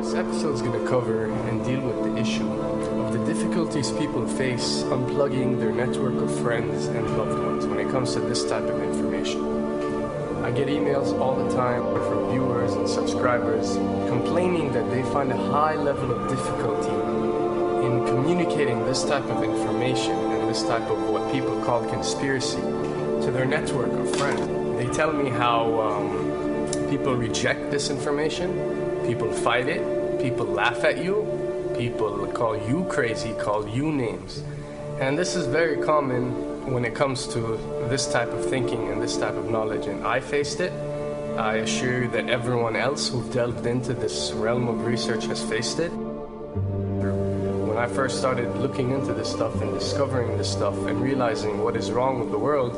This episode is going to cover and deal with the issue of the difficulties people face unplugging their network of friends and loved ones when it comes to this type of information. I get emails all the time from viewers and subscribers complaining that they find a high level of difficulty in communicating this type of information and this type of what people call conspiracy to their network of friends. They tell me how people reject this information, people fight it, people laugh at you, people call you crazy, call you names. And this is very common when it comes to this type of thinking and this type of knowledge, and I faced it. I assure you that everyone else who delved into this realm of research has faced it. When I first started looking into this stuff and discovering this stuff and realizing what is wrong with the world,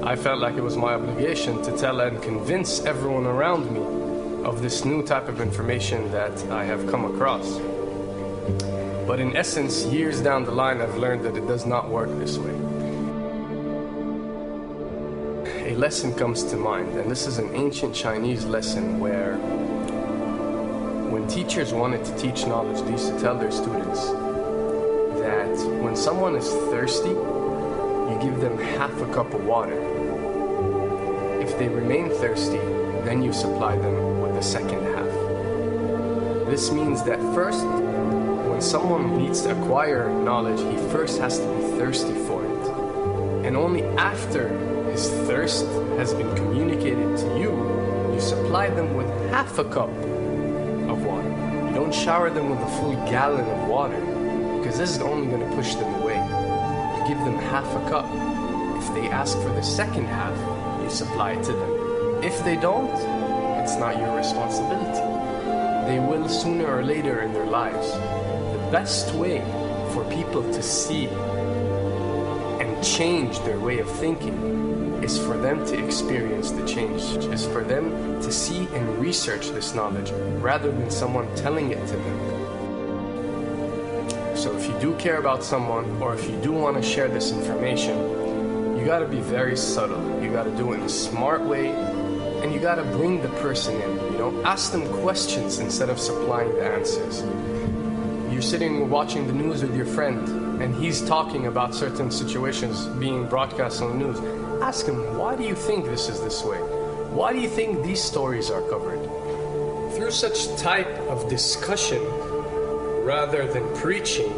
I felt like it was my obligation to tell and convince everyone around me of this new type of information that I have come across. But in essence, years down the line, I've learned that it does not work this way. A lesson comes to mind, and this is an ancient Chinese lesson where when teachers wanted to teach knowledge, they used to tell their students that when someone is thirsty, you give them half a cup of water. If they remain thirsty, then you supply them with the second half. This means that first, when someone needs to acquire knowledge, he first has to be thirsty for it. And only after his thirst has been communicated to you, you supply them with half a cup of water. You don't shower them with a full gallon of water, because this is only going to push them away. You give them half a cup. If they ask for the second half, you supply it to them. If they don't, it's not your responsibility. They will sooner or later in their lives. The best way for people to see and change their way of thinking is for them to experience the change, is for them to see and research this knowledge rather than someone telling it to them. So if you do care about someone, or if you do want to share this information, you got to be very subtle. You got to do it in a smart way, and you got to bring the person in. You know, ask them questions instead of supplying the answers. You're sitting watching the news with your friend, and he's talking about certain situations being broadcast on the news. Ask him, why do you think this is this way? Why do you think these stories are covered? Through such type of discussion, rather than preaching,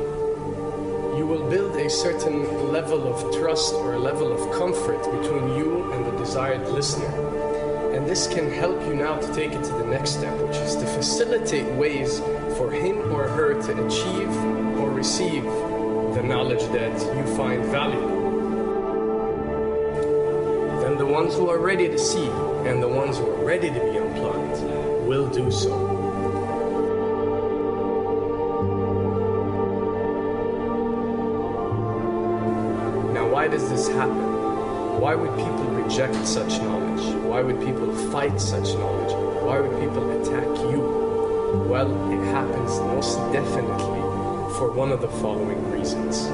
you will build a certain level of trust or a level of comfort between you and the desired listener. And this can help you now to take it to the next step, which is to facilitate ways for him or her to achieve or receive the knowledge that you find valuable. Then the ones who are ready to see and the ones who are ready to be unplugged will do so. Why does this happen? Why would people reject such knowledge? Why would people fight such knowledge? Why would people attack you? Well, it happens most definitely for one of the following reasons.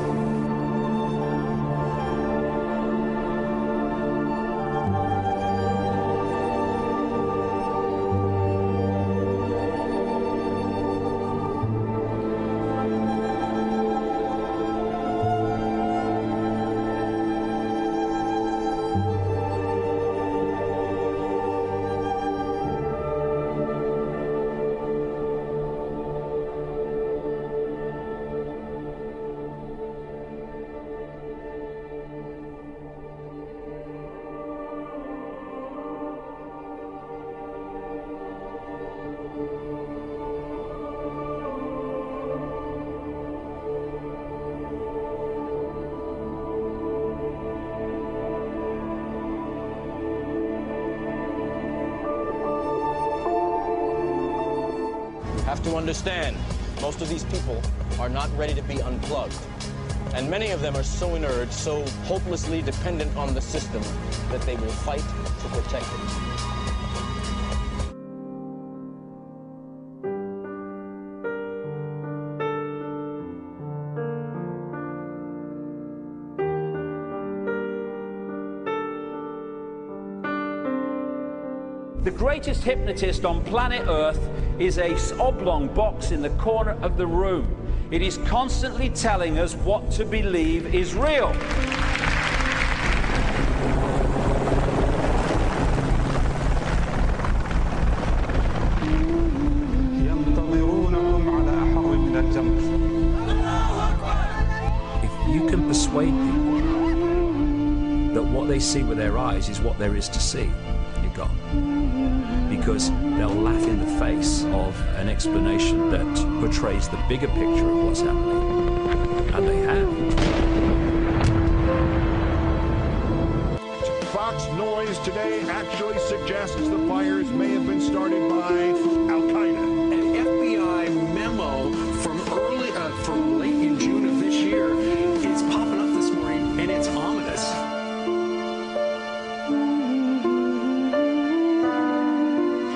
Have to understand, most of these people are not ready to be unplugged. And many of them are so inert, so hopelessly dependent on the system, that they will fight to protect it. The greatest hypnotist on planet Earth is a oblong box in the corner of the room. It is constantly telling us what to believe is real. If you can persuade people that what they see with their eyes is what there is to see, you're gone. Because they'll laugh in the face of an explanation that portrays the bigger picture of what's happening. And they have. Fox Noise today actually suggests the fires may have been started by Al-Qaeda. An FBI memo from late in June of this year is popping up this morning, and it's ominous.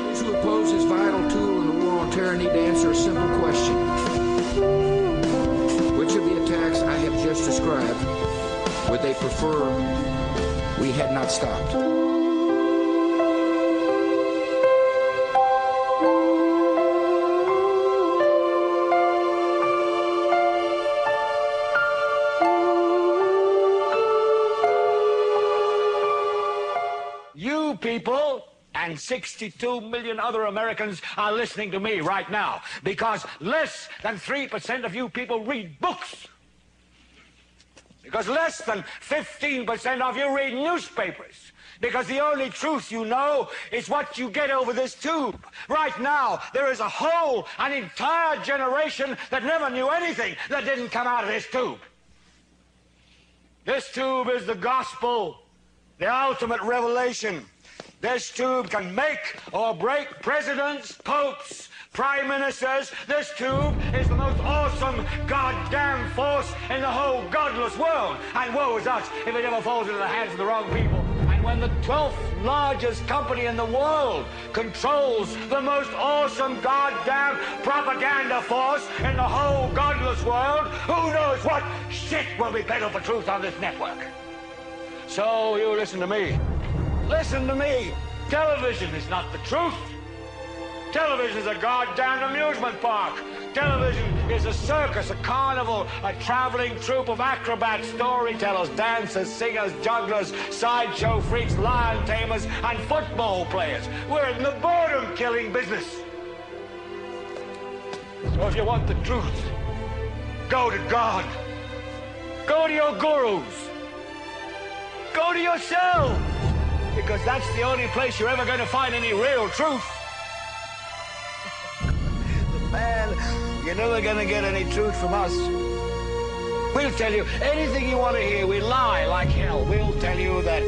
Those who oppose this vital tool in the war on terror need to answer a simple question. Which of the attacks I have just described would they prefer we had not stopped? You people and 62 million other Americans are listening to me right now because less than 3% of you people read books. Because less than 15% of you read newspapers. Because the only truth you know is what you get over this tube. Right now, there is an entire generation that never knew anything that didn't come out of this tube. This tube is the gospel, the ultimate revelation. This tube can make or break presidents, popes, prime ministers. This tube is the most awesome goddamn force in the whole godless world. And woe is us if it ever falls into the hands of the wrong people. And when the 12th largest company in the world controls the most awesome goddamn propaganda force in the whole godless world, who knows what shit will be peddled for truth on this network. So you listen to me. Listen to me. Television is not the truth. Television is a goddamn amusement park. Television is a circus, a carnival, a traveling troupe of acrobats, storytellers, dancers, singers, jugglers, sideshow freaks, lion tamers, and football players. We're in the boredom-killing business. So if you want the truth, go to God. Go to your gurus. Go to yourself. Because that's the only place you're ever going to find any real truth. Man, you're never going to get any truth from us. We'll tell you anything you want to hear. We lie like hell. We'll tell you that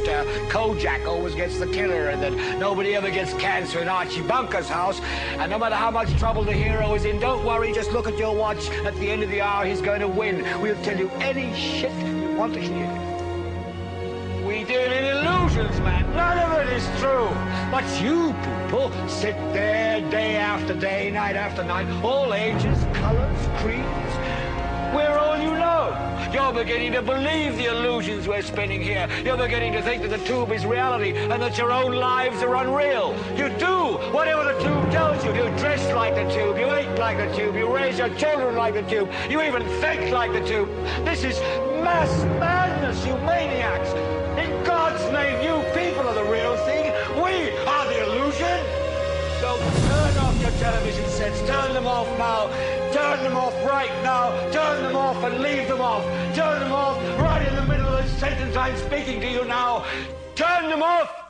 Kojak always gets the killer and that nobody ever gets cancer in Archie Bunker's house. And no matter how much trouble the hero is in, don't worry, just look at your watch. At the end of the hour, he's going to win. We'll tell you any shit you want to hear. We deal in illusions, man. None of it is true. But you people sit there day after day, night after night, all ages, colors, creeds. We're all you know. You're beginning to believe the illusions we're spinning here. You're beginning to think that the tube is reality and that your own lives are unreal. You do whatever the tube tells you. You dress like the tube. You eat like the tube. You raise your children like the tube. You even think like the tube. This is mass madness, you maniacs. In God's name, you people are the real thing. We are the illusion. So turn off your television sets. Turn them off now. Turn them off right now. Turn them off and leave them off. Turn them off right in the middle of the sentence I'm speaking to you now. Turn them off.